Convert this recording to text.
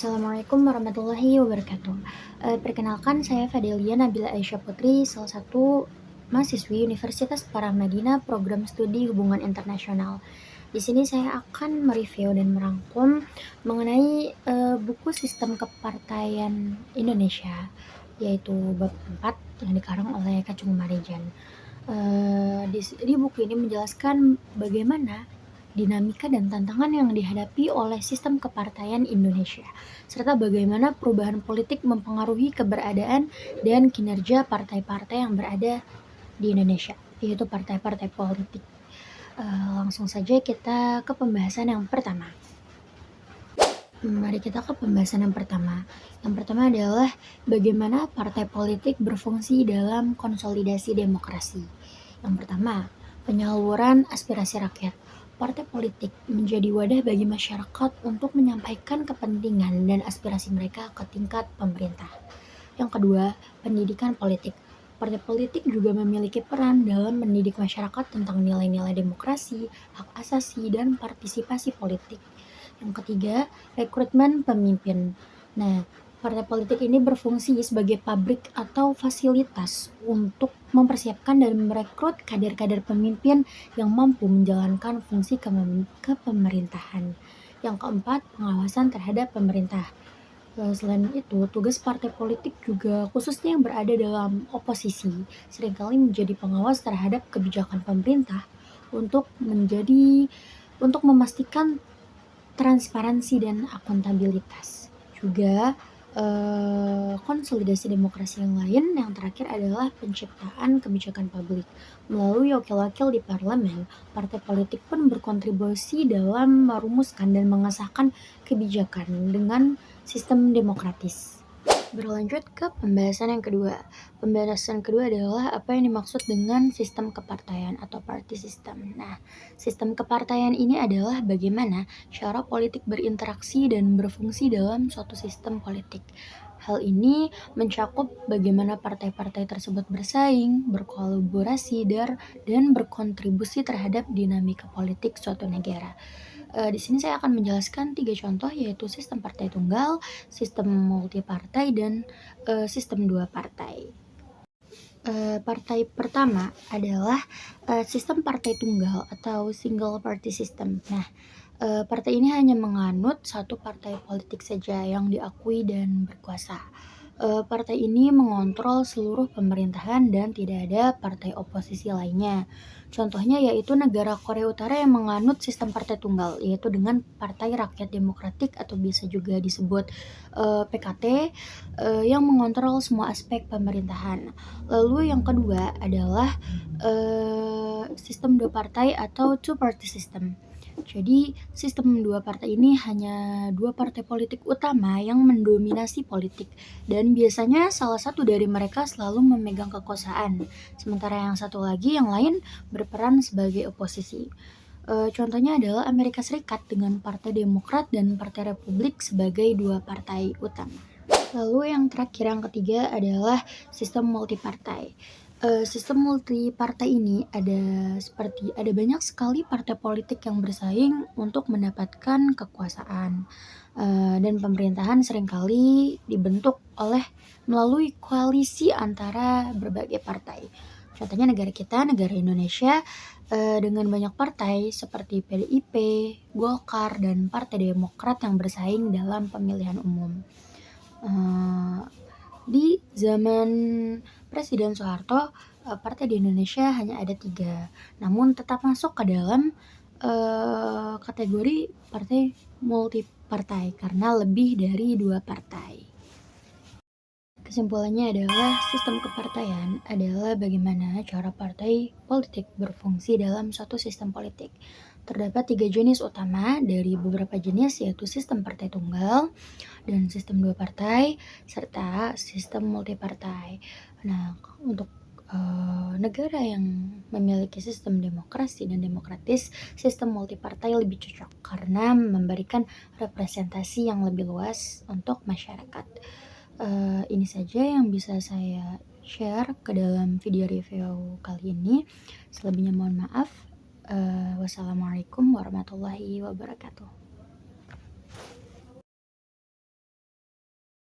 Assalamualaikum warahmatullahi wabarakatuh. Perkenalkan saya Fadelia Nabila Aisyah Putri, salah satu mahasiswi Universitas Paramadina Program Studi Hubungan Internasional. Di sini saya akan mereview dan merangkum mengenai buku Sistem Kepartaian Indonesia, yaitu bab 4 yang dikarang oleh Kacung Marijan. Di buku ini menjelaskan bagaimana dinamika dan tantangan yang dihadapi oleh sistem kepartaian Indonesia, serta bagaimana perubahan politik mempengaruhi keberadaan dan kinerja partai-partai yang berada di Indonesia, yaitu partai-partai politik. Langsung saja kita ke pembahasan yang pertama. Mari kita ke pembahasan yang pertama. Yang pertama adalah bagaimana partai politik berfungsi dalam konsolidasi demokrasi. Yang pertama, penyaluran aspirasi rakyat. Partai politik menjadi wadah bagi masyarakat untuk menyampaikan kepentingan dan aspirasi mereka ke tingkat pemerintah. Yang kedua, pendidikan politik. Partai politik juga memiliki peran dalam mendidik masyarakat tentang nilai-nilai demokrasi, hak asasi, dan partisipasi politik. Yang ketiga, rekrutmen pemimpin. Nah, partai politik ini berfungsi sebagai pabrik atau fasilitas untuk mempersiapkan dan merekrut kader-kader pemimpin yang mampu menjalankan fungsi kepemerintahan. Yang keempat, pengawasan terhadap pemerintah. Selain itu, tugas partai politik juga khususnya yang berada dalam oposisi seringkali menjadi pengawas terhadap kebijakan pemerintah untuk memastikan transparansi dan akuntabilitas. Juga konsolidasi demokrasi yang lain yang terakhir adalah penciptaan kebijakan publik. Melalui wakil-wakil di parlemen, partai politik pun berkontribusi dalam merumuskan dan mengesahkan kebijakan dengan sistem demokratis. Berlanjut ke pembahasan yang kedua. Pembahasan kedua adalah apa yang dimaksud dengan sistem kepartaian atau party system. Nah, sistem kepartaian ini adalah bagaimana cara politik berinteraksi dan berfungsi dalam suatu sistem politik. Hal ini mencakup bagaimana partai-partai tersebut bersaing, berkolaborasi, dan berkontribusi terhadap dinamika politik suatu negara. Di sini saya akan menjelaskan 3 contoh, yaitu sistem partai tunggal, sistem multipartai, dan sistem 2 partai. Partai pertama adalah sistem partai tunggal atau single party system. Nah, partai ini hanya menganut satu partai politik saja yang diakui dan berkuasa. Partai ini mengontrol seluruh pemerintahan dan tidak ada partai oposisi lainnya. Contohnya yaitu negara Korea Utara yang menganut sistem partai tunggal, yaitu dengan Partai Rakyat Demokratik atau bisa juga disebut PKT, yang mengontrol semua aspek pemerintahan. Lalu yang kedua adalah sistem dua partai atau two party system. Jadi sistem dua partai ini hanya dua partai politik utama yang mendominasi politik, dan biasanya salah satu dari mereka selalu memegang kekuasaan, sementara yang satu lagi yang lain berperan sebagai oposisi. Contohnya adalah Amerika Serikat dengan Partai Demokrat dan Partai Republik sebagai dua partai utama. Lalu yang terakhir, yang ketiga adalah sistem multipartai. Sistem multipartai ini ada banyak sekali partai politik yang bersaing untuk mendapatkan kekuasaan, dan pemerintahan seringkali dibentuk melalui koalisi antara berbagai partai. Contohnya negara kita, negara Indonesia, dengan banyak partai seperti PDIP, Golkar, dan Partai Demokrat yang bersaing dalam pemilihan umum. Di zaman Presiden Soeharto, partai di Indonesia hanya ada 3, namun tetap masuk ke dalam kategori partai multipartai karena lebih dari 2 partai. Kesimpulannya adalah sistem kepartaian adalah bagaimana cara partai politik berfungsi dalam suatu sistem politik. Terdapat 3 jenis utama dari beberapa jenis, yaitu sistem partai tunggal dan sistem 2 partai serta sistem multipartai. Nah, untuk negara yang memiliki sistem demokrasi dan demokratis, sistem multipartai lebih cocok karena memberikan representasi yang lebih luas untuk masyarakat. Ini saja yang bisa saya share ke dalam video review kali ini. Selebihnya mohon maaf. Wassalamualaikum warahmatullahi wabarakatuh.